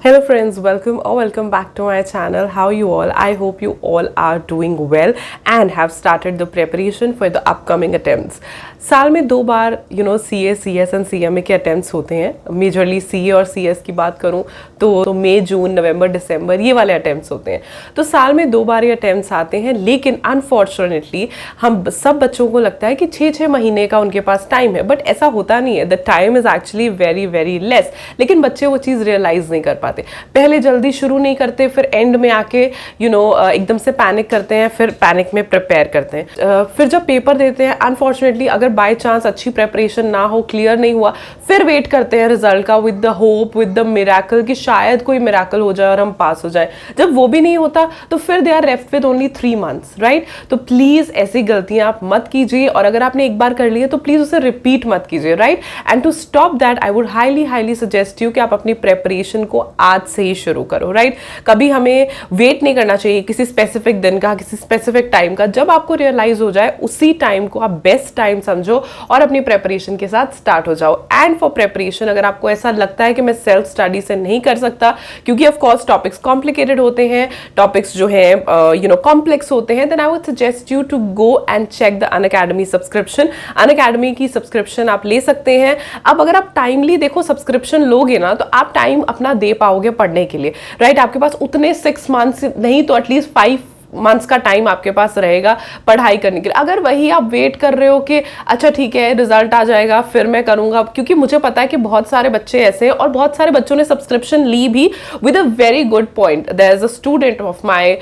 Hello friends, welcome back to my channel. How are you all? I hope you all are doing well and have started the preparation for the upcoming attempts. साल में 2 बार CA, CS and CMA के attempts होते हैं. Majorly CA और CS की बात करूं तो मई, जून, नवंबर, दिसंबर ये वाले अटेम्प्ट्स होते हैं. तो साल में 2 बार ये अटेम्प्ट्स आते हैं, लेकिन अनफॉर्चुनेटली हम सब बच्चों को लगता है कि 6-6 महीने का उनके पास टाइम है, बट ऐसा होता नहीं है. The time is actually very very less. लेकिन बच्चे वो चीज़ रियलाइज़ नहीं कर पाते. पहले जल्दी शुरू नहीं करते, फिर एंड में आके एकदम से पैनिक करते हैं, फिर पैनिक में प्रिपेयर करते हैं. फिर जब पेपर देते हैं, अनफॉर्चुनेटली अगर बाय चांस अच्छी प्रेपरेशन ना हो, क्लियर नहीं हुआ, फिर वेट करते हैं रिजल्ट का with the hope, with the miracle कि शायद कोई मिरेकल हो जाए और हम पास हो जाए. जब वो भी नहीं होता तो फिर they are left with only 3 months, right. तो प्लीज़ ऐसी गलतियां आप मत कीजिए, और अगर आपने एक बार कर ली है तो प्लीज़ उसे रिपीट मत कीजिए, right. And to stop that I would highly suggest you कि आप अपनी प्रेपरेशन को आज से ही शुरू करो, राइट. कभी हमें वेट नहीं करना चाहिए किसी स्पेसिफिक दिन का, किसी स्पेसिफिक टाइम का. जब आपको रियलाइज हो जाए उसी टाइम को आप बेस्ट टाइम समझो और अपनी प्रेपरेशन के साथ स्टार्ट हो जाओ. एंड फॉर प्रेपरेशन, अगर आपको ऐसा लगता है कि मैं सेल्फ स्टडी से नहीं कर सकता क्योंकि ऑफ कोर्स टॉपिक्स कॉम्प्लिकेटेड होते हैं, टॉपिक्स जो है कॉम्प्लेक्स होते हैं, then I would suggest you to go and check the Unacademy subscription. Unacademy की सब्सक्रिप्शन आप ले सकते हैं. अब अगर आप टाइमली देखो सब्सक्रिप्शन लोगे ना, तो आप टाइम अपना दे पाओगे पढ़ने के लिए, राइट. आपके पास उतने 6 months नहीं तो एटलीस्ट 5 months का टाइम आपके पास रहेगा पढ़ाई करने के लिए. अगर वही आप वेट कर रहे हो कि अच्छा ठीक है रिजल्ट आ जाएगा फिर मैं करूंगा, क्योंकि मुझे पता है कि बहुत सारे बच्चे ऐसे हैं और बहुत सारे बच्चों ने सब्सक्रिप्शन ली भी with a very good point. There is a student of my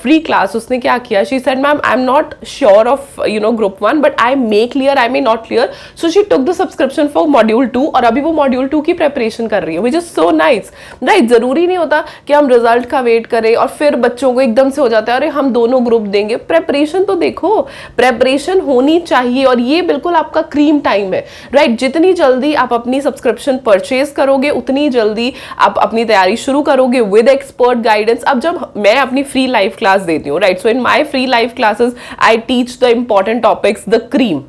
free class, उसने क्या किया, she said ma'am I am not sure of group 1 but I may clear, I may not clear, so she took the subscription for module 2 और अभी वो module 2 की preparation कर रही है, which is so nice, right. जरूरी नहीं होता कि हम रिजल्ट का वेट करें और फिर बच्चों को एकदम से हो जाता है अरे हम दोनों ग्रुप देंगे. प्रेपरेशन तो देखो, प्रेपरेशन होनी चाहिए और ये बिल्कुल आपका क्रीम टाइम है, राइट. जितनी जल्दी आप अपनी सब्सक्रिप्शन परचेज करोगे उतनी जल्दी आप अपनी तैयारी शुरू करोगे विद एक्सपर्ट गाइडेंस. अब जब मैं अपनी फ्री लाइव क्लास देती हूँ, right, so in my free live classes I teach the important topics, the cream.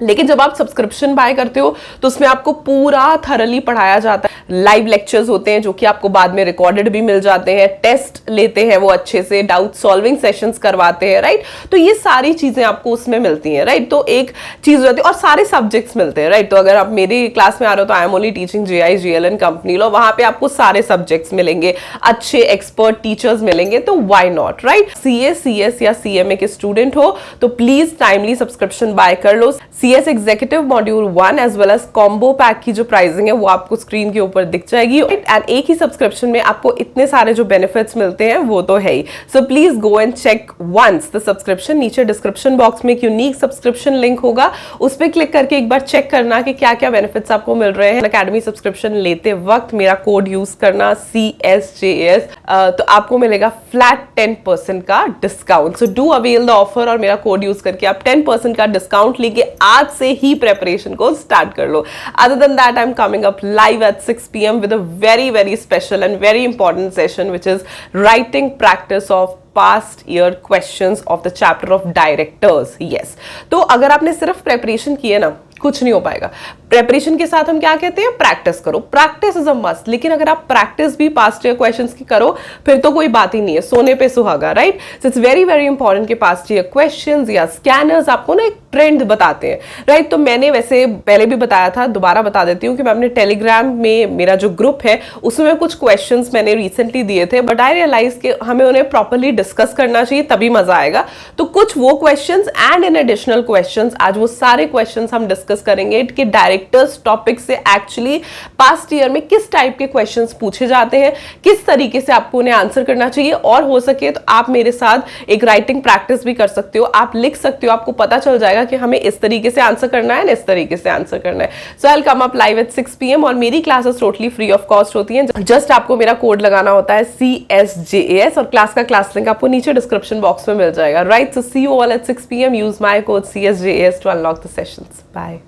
लेकिन जब आप सब्सक्रिप्शन बाय करते हो तो उसमें आपको पूरा थरली पढ़ाया जाता है. लाइव लेक्चर्स होते हैं जो कि आपको बाद में रिकॉर्डेड भी मिल जाते हैं, टेस्ट लेते हैं वो अच्छे से, डाउट सॉल्विंग सेशंस करवाते हैं, राइट. तो ये सारी चीजें आपको उसमें मिलती हैं, राइट. तो एक चीज हो जाती है और सारे सब्जेक्ट्स मिलते हैं, राइट. तो अगर आप मेरी क्लास में आ रहे हो तो I am only teaching GI GL and company law, वहां पे आपको सारे सब्जेक्ट्स मिलेंगे, अच्छे एक्सपर्ट टीचर्स मिलेंगे, तो why not, right. CA, CS या CMA के स्टूडेंट हो तो प्लीज टाइमली सब्सक्रिप्शन बाय कर लो. CS executive module 1 as well as combo pack की जो प्राइसिंग है वो आपको स्क्रीन के ऊपर दिख जाएगी. एंड एक ही सब्सक्रिप्शन में आपको इतने सारे जो बेनिफिट्स मिलते हैं वो तो है ही. So please go and check once the subscription. नीचे डिस्क्रिप्शन बॉक्स में एक यूनिक सब्सक्रिप्शन लिंक होगा, उस पर क्लिक करके एक बार चेक करना कि क्या क्या बेनिफिट्स आपको मिल रहे हैं. अकेडमी सब्सक्रिप्शन लेते वक्त मेरा कोड यूज करना CSJS, तो आपको मिलेगा फ्लैट 10% का discount. So do avail the offer और मेरा कोड यूज करके आप 10% का डिस्काउंट लेके आज से ही प्रेपरेशन को स्टार्ट कर लो. Other than that I am coming up live at 6 PM with a very very special and very important session which is writing practice of past year questions of the chapter of directors. Yes. तो अगर आपने सिर्फ preparation की है ना, कुछ नहीं हो पाएगा. प्रेपरेशन के साथ हम क्या कहते हैं, प्रैक्टिस करो. Practice is a must. लेकिन अगर आप प्रैक्टिस भी पास्ट ईयर क्वेश्चंस की करो फिर तो कोई बात ही नहीं है, सोने पे सुहागा, right. So it's very very important कि पास्ट ईयर क्वेश्चंस या स्कैनर्स आपको ना एक ट्रेंड बताते हैं, राइट. तो मैंने वैसे पहले भी बताया था, दोबारा बता देती हूँ कि मैं अपने टेलीग्राम में मेरा जो ग्रुप है उसमें कुछ क्वेश्चंस मैंने रिसेंटली दिए थे, बट आई रियलाइज कि हमें उन्हें प्रॉपरली डिस्कस करना चाहिए तभी मजा आएगा. तो कुछ वो questions and in additional questions, आज वो सारे क्वेश्चंस हम डिस्कस करेंगे कि डायरेक्टर्स टॉपिक से एक्चुअली पास्ट ईयर में किस टाइप के क्वेश्चंस पूछे जाते हैं, किस तरीके से आपको उन्हें आंसर करना चाहिए. और हो सके तो आप मेरे साथ एक राइटिंग प्रैक्टिस भी कर सकते हो, आप लिख सकते हो, आपको पता चल जाएगा कि हमें इस तरीके से आंसर करना है, इस तरीके से आंसर करना है. So I will come up live at 6 PM और मेरी classes totally free of cost होती हैं. जस्ट आपको मेरा कोड लगाना होता है CSJS और क्लास का क्लास लिंक आपको नीचे डिस्क्रिप्शन बॉक्स में मिल जाएगा, right. So see you all at 6 PM. Use my code CSJS to unlock the sessions. Bye.